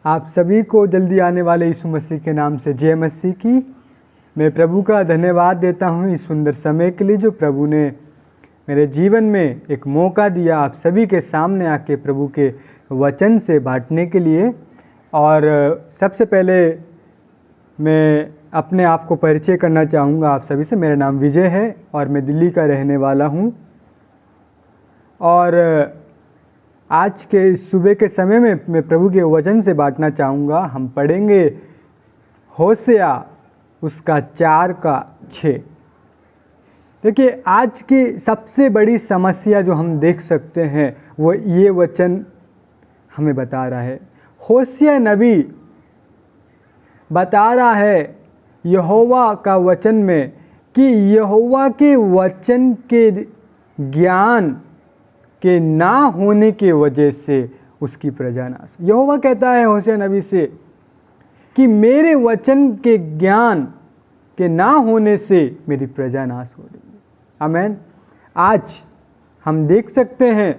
आप सभी को जल्दी आने वाले यीशु मसीह के नाम से जय मसीह की। मैं प्रभु का धन्यवाद देता हूँ इस सुंदर समय के लिए जो प्रभु ने मेरे जीवन में एक मौका दिया आप सभी के सामने आके प्रभु के वचन से बांटने के लिए। और सबसे पहले मैं अपने आप को परिचय करना चाहूँगा आप सभी से। मेरा नाम विजय है और मैं दिल्ली का रहने वाला हूँ। और आज के इस सुबह के समय में मैं प्रभु के वचन से बांटना चाहूँगा। हम पढ़ेंगे होशिया उसका 4:6। देखिए, आज की सबसे बड़ी समस्या जो हम देख सकते हैं वो ये वचन हमें बता रहा है। होशिया नबी बता रहा है यहोवा का वचन में कि यहोवा के वचन के ज्ञान के ना होने की वजह से उसकी प्रजा नाश। यहोवा कहता है होशिया नबी से कि मेरे वचन के ज्ञान के ना होने से मेरी प्रजा नाश हो रही है। आमीन। आज हम देख सकते हैं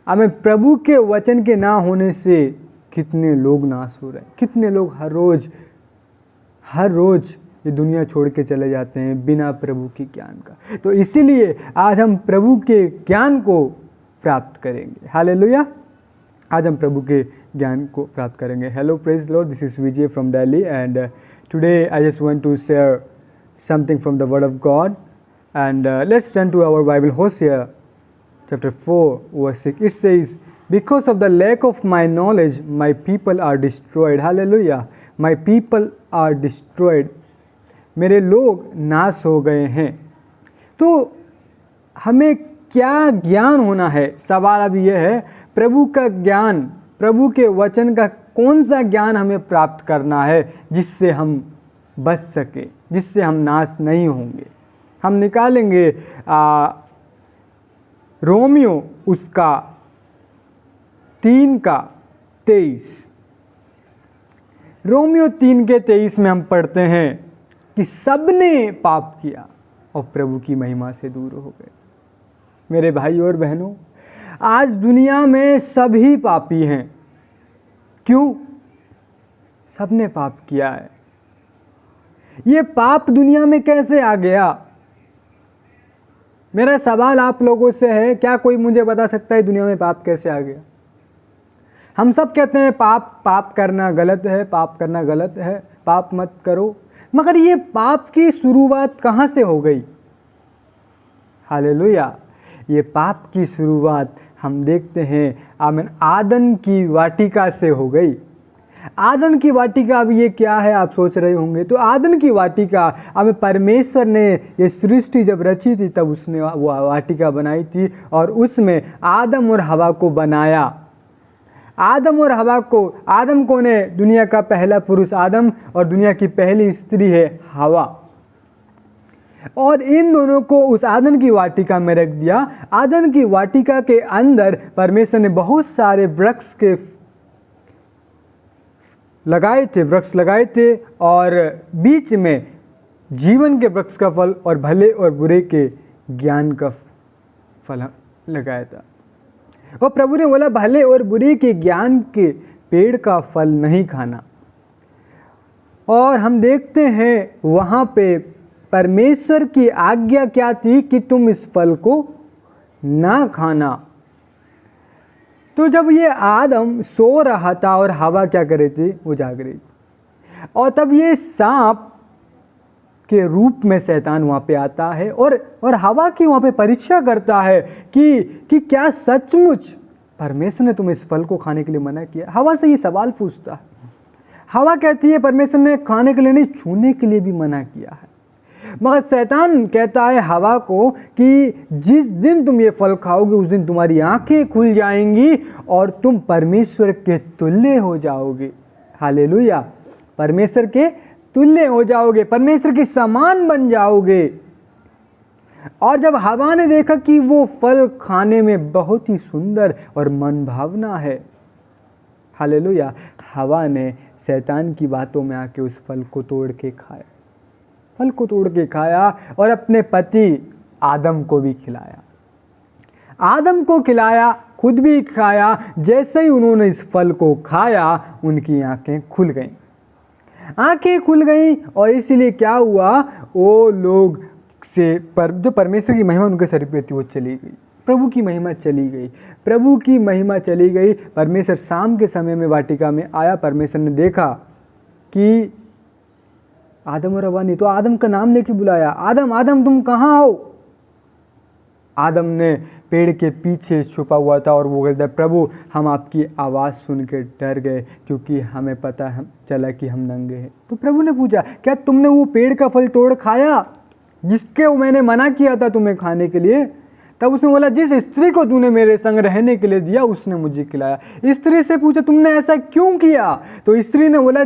हमें प्रभु के वचन के ना होने से कितने लोग नाश हो रहे हैं। कितने लोग हर रोज ये दुनिया छोड़ के चले जाते हैं बिना प्रभु के ज्ञान का। तो इसीलिए आज हम प्रभु के ज्ञान को प्राप्त करेंगे। हालेलुया। आज हम प्रभु के ज्ञान को प्राप्त करेंगे। Hello, praise Lord, this is Vijay from Delhi and today I just want to share something from the word of God and let's turn to our Bible. Hosea chapter 4:6 it says, because of the lack of my knowledge my people are destroyed. Hallelujah. My people are destroyed. मेरे लोग नाश हो गए हैं। तो हमें क्या ज्ञान होना है? सवाल अब यह है, प्रभु का ज्ञान, प्रभु के वचन का कौन सा ज्ञान हमें प्राप्त करना है जिससे हम बच सके, जिससे हम नाश नहीं होंगे। हम निकालेंगे रोमियो उसका 3:23। रोमियो 3:23 में हम पढ़ते हैं कि सबने पाप किया और प्रभु की महिमा से दूर हो गए। मेरे भाई और बहनों, आज दुनिया में सभी पापी हैं। क्यों? सबने पाप किया है। ये पाप दुनिया में कैसे आ गया? मेरा सवाल आप लोगों से है, क्या कोई मुझे बता सकता है दुनिया में पाप कैसे आ गया? हम सब कहते हैं पाप करना गलत है, पाप करना गलत है, पाप मत करो। मगर ये पाप की शुरुआत कहाँ से हो गई? हालेलुया। ये पाप की शुरुआत हम देखते हैं आदम की वाटिका से हो गई। आदम की वाटिका, अब ये क्या है आप सोच रहे होंगे। तो आदम की वाटिका, अब परमेश्वर ने ये सृष्टि जब रची थी तब उसने वो वाटिका बनाई थी और उसमें आदम और हवा को बनाया। आदम और हवा को, आदम कौन है? दुनिया का पहला पुरुष आदम और दुनिया की पहली स्त्री है हवा। और इन दोनों को उस आदम की वाटिका में रख दिया। आदम की वाटिका के अंदर परमेश्वर ने बहुत सारे वृक्ष लगाए थे और बीच में जीवन के वृक्ष का फल और भले और बुरे के ज्ञान का फल लगाया था। और प्रभु ने बोला भले और बुरे के ज्ञान के पेड़ का फल नहीं खाना। और हम देखते हैं वहां पे परमेश्वर की आज्ञा क्या थी कि तुम इस फल को ना खाना। तो जब ये आदम सो रहा था और हवा क्या कर रही थी? वो जाग रही थी। और तब ये सांप के रूप में शैतान वहां पे आता है और हवा की वहां पे परीक्षा करता है कि क्या सचमुच परमेश्वर ने तुम्हें इस फल को खाने के लिए मना किया? हवा से ये सवाल पूछता है। हवा कहती है परमेश्वर ने खाने के लिए नहीं, छूने के लिए भी मना किया है। मगर शैतान कहता है हवा को कि जिस दिन तुम ये फल खाओगे उस दिन तुम्हारी आंखें खुल जाएंगी और तुम परमेश्वर के तुल्य हो जाओगे। हालेलुया। परमेश्वर के तुल्य हो जाओगे, परमेश्वर के समान बन जाओगे। और जब हवा ने देखा कि वो फल खाने में बहुत ही सुंदर और मनभावना है, हालेलुया, हवा ने शैतान की बातों में आके उस फल को तोड़ के खाया और अपने पति आदम को भी खिलाया। आदम को खिलाया खुद भी खाया। जैसे ही उन्होंने इस फल को खाया उनकी आंखें खुल गईं, आंखें खुल गईं। और इसीलिए क्या हुआ, वो लोग से जो परमेश्वर की महिमा उनके शरीर पे थी वो चली गई, प्रभु की महिमा चली गई, प्रभु की महिमा चली गई। परमेश्वर शाम के समय में वाटिका में आया। परमेश्वर ने देखा कि आदम और हवा ने, तो आदम का नाम लेके बुलाया, आदम आदम तुम कहाँ हो। आदम ने पेड़ के पीछे छुपा हुआ था और वो कहता है, प्रभु हम आपकी आवाज़ सुन के डर गए क्योंकि हमें पता चला कि हम नंगे हैं। तो प्रभु ने पूछा, क्या तुमने वो पेड़ का फल तोड़ खाया जिसके मैंने मना किया था तुम्हें खाने के लिए? तब उसने बोला, जिस स्त्री को तूने मेरे संग रहने के लिए दिया उसने मुझे खिलाया। स्त्री से पूछा, तुमने ऐसा क्यों किया? तो स्त्री ने बोला,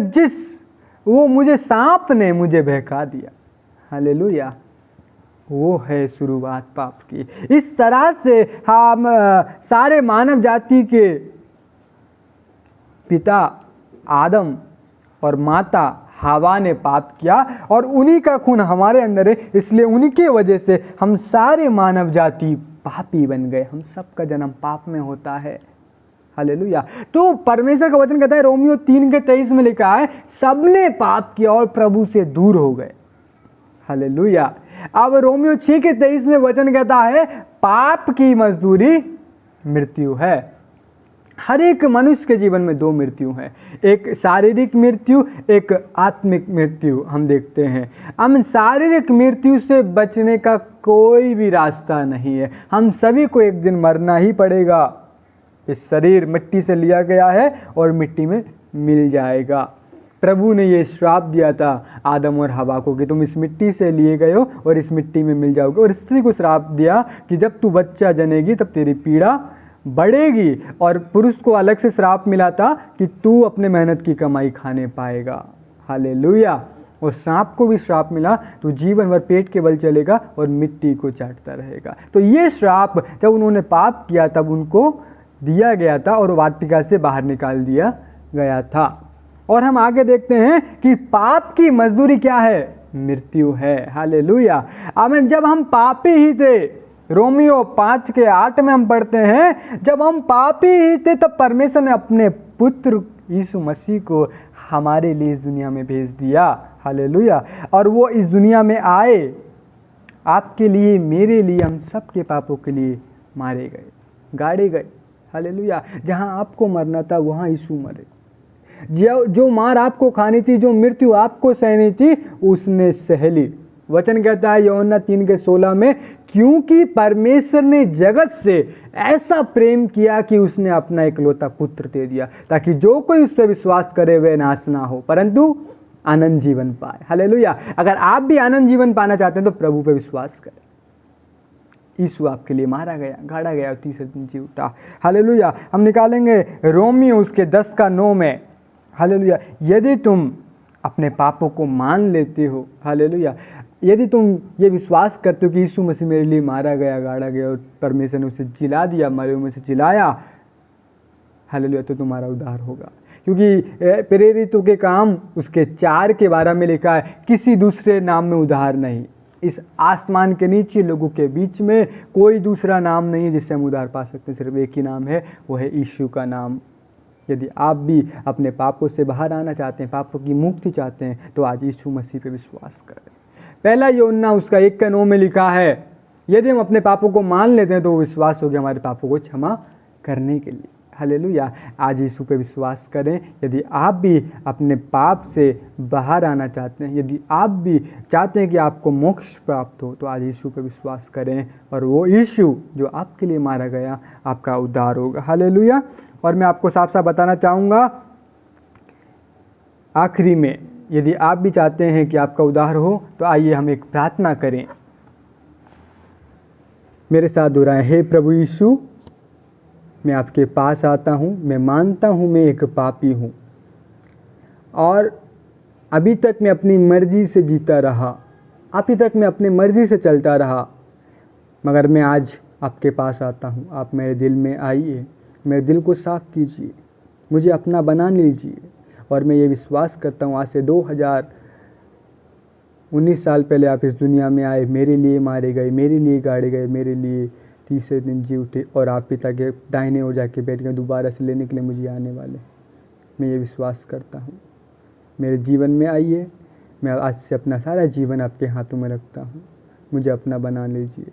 वो मुझे सांप ने मुझे बहका दिया। हालेलुया, वो है शुरुआत पाप की। इस तरह से हम सारे मानव जाति के पिता आदम और माता हवा ने पाप किया और उन्हीं का खून हमारे अंदर है, इसलिए उन्हीं के वजह से हम सारे मानव जाति पापी बन गए। हम सबका जन्म पाप में होता है। हालेलुया। तो परमेश्वर का वचन कहता है, रोमियो 3:23 में लिखा है, सबने पाप किया और प्रभु से दूर हो गए। हालेलुया। अब रोमियो 6:23 में वचन कहता है, पाप की मजदूरी मृत्यु है। हर एक मनुष्य के जीवन में 2 मृत्यु हैं, एक शारीरिक मृत्यु, एक आत्मिक मृत्यु। हम देखते हैं हम शारीरिक मृत्यु से बचने का कोई भी रास्ता नहीं है। हम सभी को एक दिन मरना ही पड़ेगा। इस शरीर मिट्टी से लिया गया है और मिट्टी में मिल जाएगा। प्रभु ने ये श्राप दिया था आदम और हवा को कि तुम इस मिट्टी से लिए गए हो और इस मिट्टी में मिल जाओगे। और स्त्री को श्राप दिया कि जब तू बच्चा जनेगी तब तेरी पीड़ा बढ़ेगी। और पुरुष को अलग से श्राप मिला था कि तू अपने मेहनत की कमाई खाने पाएगा। हालेलुया। और सांप को भी श्राप मिला, तू जीवन भर पेट के बल चलेगा और मिट्टी को चाटता रहेगा। तो ये श्राप जब उन्होंने पाप किया तब उनको दिया गया था और वाटिका से बाहर निकाल दिया गया था। और हम आगे देखते हैं कि पाप की मजदूरी क्या है? मृत्यु है। हालेलुया। आमीन। जब हम पापी ही थे, रोमियो 5:8 में हम पढ़ते हैं, जब हम पापी ही थे तब परमेश्वर ने अपने पुत्र यीशु मसीह को हमारे लिए इस दुनिया में भेज दिया। हालेलुया। और वो इस दुनिया में आए आपके लिए, मेरे लिए, हम सबके पापों के लिए मारे गए, गाड़े गए। हालेलुया। जहां आपको मरना था वहां यीशु मरे। जो मार आपको खानी थी, जो मृत्यु आपको सहनी थी, उसने सह ली। वचन कहता है यूहन्ना 3:16 में, क्योंकि परमेश्वर ने जगत से ऐसा प्रेम किया कि उसने अपना इकलौता पुत्र दे दिया, ताकि जो कोई उस पर विश्वास करे वह नाश ना हो परंतु आनंद जीवन पाए। हालेलुया। अगर आप भी आनंद जीवन पाना चाहते हैं तो प्रभु पे विश्वास करें। यीशु आपके लिए मारा गया, गाड़ा गया, तीसरे दिन जी उठा। हालेलुया। हम निकालेंगे रोमियो उसके 10:9 में। हालेलुया। यदि तुम अपने पापों को मान लेते हो, हालेलुया, यदि तुम ये विश्वास करते हो कि यीशु मसीह मेरे लिए मारा गया, गाड़ा गया और परमेश्वर ने उसे जिला दिया, मरे हुए में से जिलाया, हालेलुया, तो तुम्हारा उद्धार होगा। क्योंकि प्रेरितों के काम उसके 4 के 12 में लिखा है, किसी दूसरे नाम में उद्धार नहीं, इस आसमान के नीचे लोगों के बीच में कोई दूसरा नाम नहीं है जिससे हम उद्धार पा सकते हैं। सिर्फ एक ही नाम है, वो है यीशु का नाम। यदि आप भी अपने पापों से बाहर आना चाहते हैं, पापों की मुक्ति चाहते हैं, तो आज यीशु मसीह पे विश्वास करें। पहला यूहन्ना उसका 1:9 में लिखा है, यदि हम अपने पापों को मान लेते हैं तो विश्वास हो गया हमारे पापों को क्षमा करने के लिए। हालेलुया। आज यीशु पे विश्वास करें। यदि आप भी अपने पाप से बाहर आना चाहते हैं, यदि आप भी चाहते हैं कि आपको मोक्ष प्राप्त हो, तो आज यीशु पे विश्वास करें और वो यीशु जो आपके लिए मारा गया आपका उद्धार होगा। हालेलुया। और मैं आपको साफ साफ बताना चाहूँगा आखिरी में, यदि आप भी चाहते हैं कि आपका उद्धार हो तो आइए हम एक प्रार्थना करें। मेरे साथ दोहराएं, हे प्रभु यीशु, मैं आपके पास आता हूँ। मैं मानता हूँ मैं एक पापी हूँ और अभी तक मैं अपनी मर्जी से जीता रहा, अभी तक मैं अपनी मर्जी से चलता रहा, मगर मैं आज आपके पास आता हूँ। आप मेरे दिल में आइए, मेरे दिल को साफ कीजिए, मुझे अपना बना लीजिए। और मैं ये विश्वास करता हूँ आज से 2019 साल पहले आप इस दुनिया में आए, मेरे लिए मारे गए, मेरे लिए गाड़े गए, मेरे लिए तीसरे दिन जी उठे और आप पिता के दाहिने ओर जाके बैठ गए, दोबारा से लेने के लिए मुझे आने वाले। मैं ये विश्वास करता हूँ। मेरे जीवन में आइए, मैं आज से अपना सारा जीवन आपके हाथों में रखता हूँ, मुझे अपना बना लीजिए।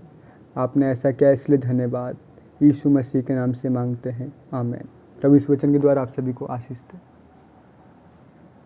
आपने ऐसा किया इसलिए धन्यवाद। यीशु मसीह के नाम से मांगते हैं, आमीन। प्रभु इस वचन के द्वारा आप सभी को आशीष दे।